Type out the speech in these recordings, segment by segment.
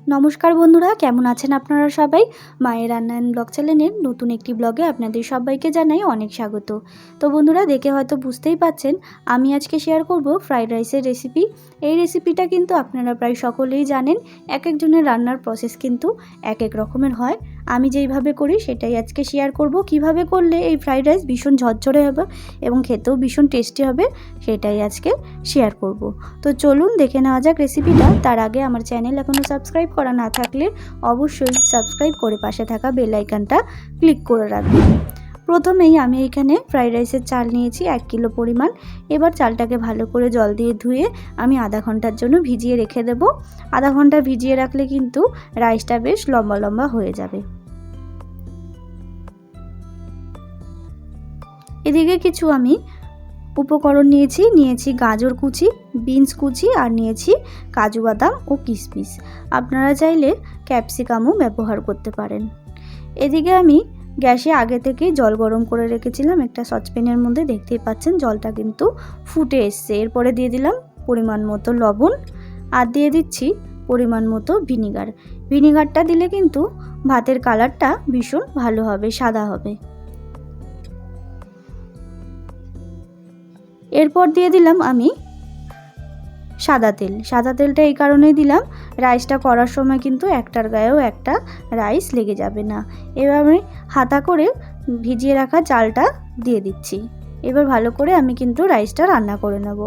নমস্কার বন্ধুরা, কেমন আছেন আপনারা সবাই? মায়ের রান্নায়ন ব্লগ চ্যানেলের নতুন একটি ব্লগে আপনাদের সবাইকে জানাই অনেক স্বাগত। তো বন্ধুরা, দেখে হয়তো বুঝতেই পাচ্ছেন আমি আজকে শেয়ার করব ফ্রাইড রাইসের রেসিপি। এই রেসিপিটা কিন্তু আপনারা প্রায় সকলেই জানেন। এক একজনের রান্নার প্রসেস কিন্তু এক এক রকমের হয়। আমি যেইভাবে করি সেটাই আজকে শেয়ার করব। কিভাবে করলে এই ফ্রাইড রাইস ভীষণ ঝরঝরে হবে এবং খেতেও ভীষণ টেস্টি হবে সেটাই আজকে শেয়ার করব। তো চলুন দেখে নেওয়া যাক রেসিপিটা। তার আগে আমার চ্যানেল এখনও সাবস্ক্রাইব করা না থাকলে অবশ্যই সাবস্ক্রাইব করে পাশে থাকা বেল আইকনটা ক্লিক করে রাখবেন। প্রথমেই আমি এখানে ফ্রাইড রাইসের চাল নিয়েছি 1 কিলো পরিমাণ। এবার চালটাকে ভালো করে জল দিয়ে ধুয়ে আমি আধা ঘন্টার জন্য ভিজিয়ে রেখে দেব। আধা ঘন্টা ভিজিয়ে রাখলে কিন্তু রাইসটা বেশ লম্বা লম্বা হয়ে যাবে। এদিকে কিছু আমি উপকরণ নিয়েছি গাজর কুচি, বিনস কুচি আর নিয়েছি কাজু বাদাম ও কিশমিশ। আপনারা চাইলে ক্যাপসিকামও ব্যবহার করতে পারেন। এদিকে আমি গ্যাসে আগে থেকেই জল গরম করে রেখেছিলাম একটা সসপ্যানের মধ্যে। দেখতেই পাচ্ছেন জলটা কিন্তু ফুটে এসছে। এরপরে দিয়ে দিলাম পরিমাণ মতো লবণ আর দিয়ে দিচ্ছি পরিমাণ মতো ভিনিগার। ভিনিগারটা দিলে কিন্তু ভাতের কালারটা ভীষণ ভালো হবে, সাদা হবে। এরপর দিয়ে দিলাম আমি সাদা তেল। সাদা তেলটা এই কারণেই দিলাম, রাইসটা করার সময় কিন্তু একটার গায়েও একটা রাইস লেগে যাবে না। এবার আমি হাতা করে ভিজিয়ে রাখা চালটা দিয়ে দিচ্ছি। এবার ভালো করে আমি কিন্তু রাইসটা রান্না করে নেব।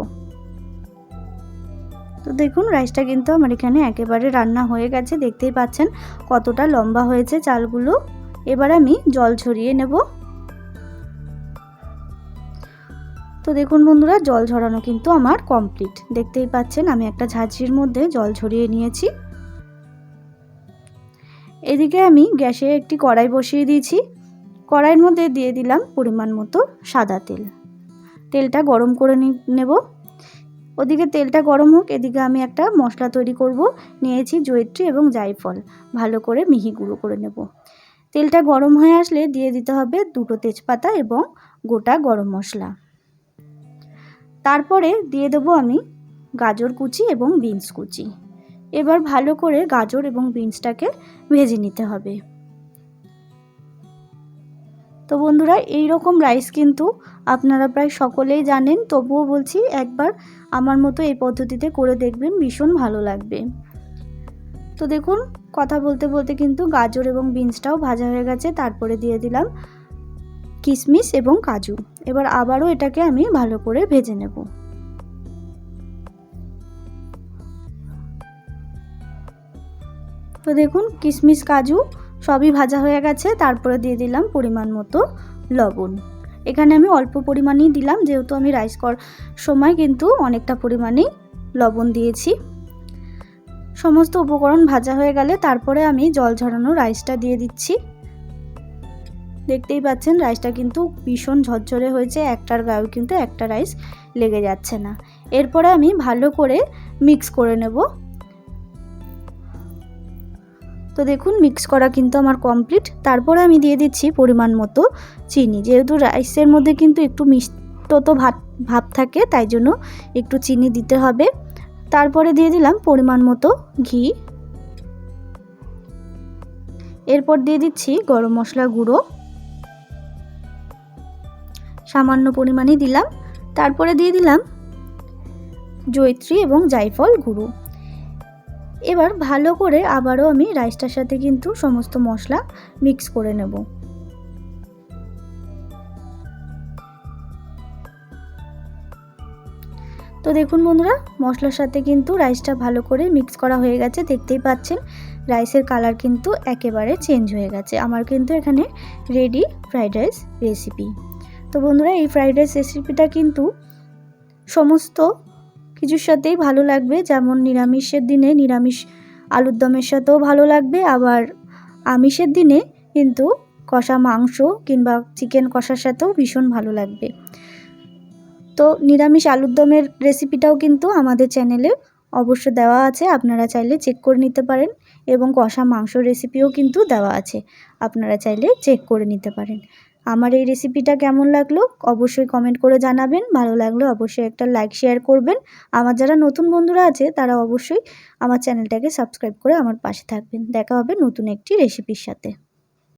তো দেখুন রাইসটা কিন্তু আমার এখানে একেবারে রান্না হয়ে গেছে। দেখতেই পাচ্ছেন কতটা লম্বা হয়েছে চালগুলো। এবার আমি জল ঝরিয়ে নেব। তো দেখুন বন্ধুরা, জল ঝরানো কিন্তু আমার কমপ্লিট। দেখতেই পাচ্ছেন আমি একটা ঝাঁঝরির মধ্যে জল ঝরিয়ে নিয়েছি। এদিকে আমি গ্যাসে একটি কড়াই বসিয়ে দিয়েছি। কড়াইয়ের মধ্যে দিয়ে দিলাম পরিমাণ মতো সাদা তেল। তেলটা গরম করে নেব। ওদিকে তেলটা গরম হোক, এদিকে আমি একটা মশলা তৈরি করব। নিয়েছি জয়িত্রী এবং জায়ফল, ভালো করে মিহি গুঁড়ো করে নেব। তেলটা গরম হয়ে আসলে দিয়ে দিতে হবে 2টো তেজপাতা এবং গোটা গরম মশলা। তারপরে দিয়ে দেবো আমি গাজর কুচি এবং বিনস কুচি। এবার ভালো করে গাজর এবং বিনসটাকে ভেজে নিতে হবে। তো বন্ধুরা, এই রকম রাইস কিন্তু আপনারা প্রায় সকলেই জানেন, তবুও বলছি একবার আমার মতো এই পদ্ধতিতে করে দেখবেন, ভীষণ ভালো লাগবে। তো দেখুন কথা বলতে বলতে কিন্তু গাজর এবং বিনসটাও ভাজা হয়ে গেছে। তারপরে দিয়ে দিলাম কিশমিশ এবং কাজু। এবার আবারও এটাকে আমি ভালো করে ভেজে নেব। তো দেখুন কিশমিশ কাজু সবই ভাজা হয়ে গেছে। তারপরে দিয়ে দিলাম পরিমাণ মতো লবণ। এখানে আমি অল্প পরিমাণেই দিলাম, যেহেতু আমি রাইস করার সময় কিন্তু অনেকটা পরিমাণেই লবণ দিয়েছি। সমস্ত উপকরণ ভাজা হয়ে গেলে তারপরে আমি জল ঝরানো রাইসটা দিয়ে দিচ্ছি। দেখতেই পাচ্ছেন রাইসটা কিন্তু ভীষণ ঝরঝরে হয়েছে, একটার গায়েও কিন্তু একটা রাইস লেগে যাচ্ছে না। এরপরে আমি ভালো করে মিক্স করে নেব। তো দেখুন মিক্স করা কিন্তু আমার কমপ্লিট। তারপরে আমি দিয়ে দিচ্ছি পরিমাণ মতো চিনি। যেহেতু রাইসের মধ্যে কিন্তু একটু মিষ্ট তো ভাব থাকে, তাই জন্য একটু চিনি দিতে হবে। তারপরে দিয়ে দিলাম পরিমাণ মতো ঘি। এরপর দিয়ে দিচ্ছি গরম মশলা গুঁড়ো, সামান্য পরিমাণে দিলাম। তারপরে দিয়ে দিলাম জয়িত্রী এবং জায়ফল গুঁড়ো। এবার ভালো করে আবারও আমি রাইসটার সাথে কিন্তু সমস্ত মশলা মিক্স করে নেব। তো দেখুন বন্ধুরা, মশলার সাথে কিন্তু রাইসটা ভালো করে মিক্স করা হয়ে গেছে। দেখতেই পাচ্ছেন রাইসের কালার কিন্তু একেবারে চেঞ্জ হয়ে গেছে। আমার কিন্তু এখানে রেডি ফ্রাইড রাইস রেসিপি। তো বন্ধুরা, এই ফ্রাইড রাইস রেসিপিটা কিন্তু সমস্ত কিছুর সাথেই ভালো লাগবে। যেমন নিরামিষের দিনে নিরামিষ আলুর দমের সাথেও ভালো লাগবে, আবার আমিষের দিনে কিন্তু কষা মাংস কিংবা চিকেন কষার সাথেও ভীষণ ভালো লাগবে। তো নিরামিষ আলুর দমের রেসিপিটাও কিন্তু আমাদের চ্যানেলে অবশ্য দেওয়া আছে, আপনারা চাইলে চেক করে নিতে পারেন। এবং কষা মাংস রেসিপিও কিন্তু দেওয়া আছে, আপনারা চাইলে চেক করে নিতে পারেন। আমার এই রেসিপিটা কেমন লাগলো অবশ্যই কমেন্ট করে জানাবেন। ভালো লাগলে অবশ্যই একটা লাইক শেয়ার করবেন। আমার যারা নতুন বন্ধুরা আছে তারা অবশ্যই আমার চ্যানেলটাকে সাবস্ক্রাইব করে আমার পাশে থাকবেন। দেখা হবে নতুন একটি রেসিপির সাথে।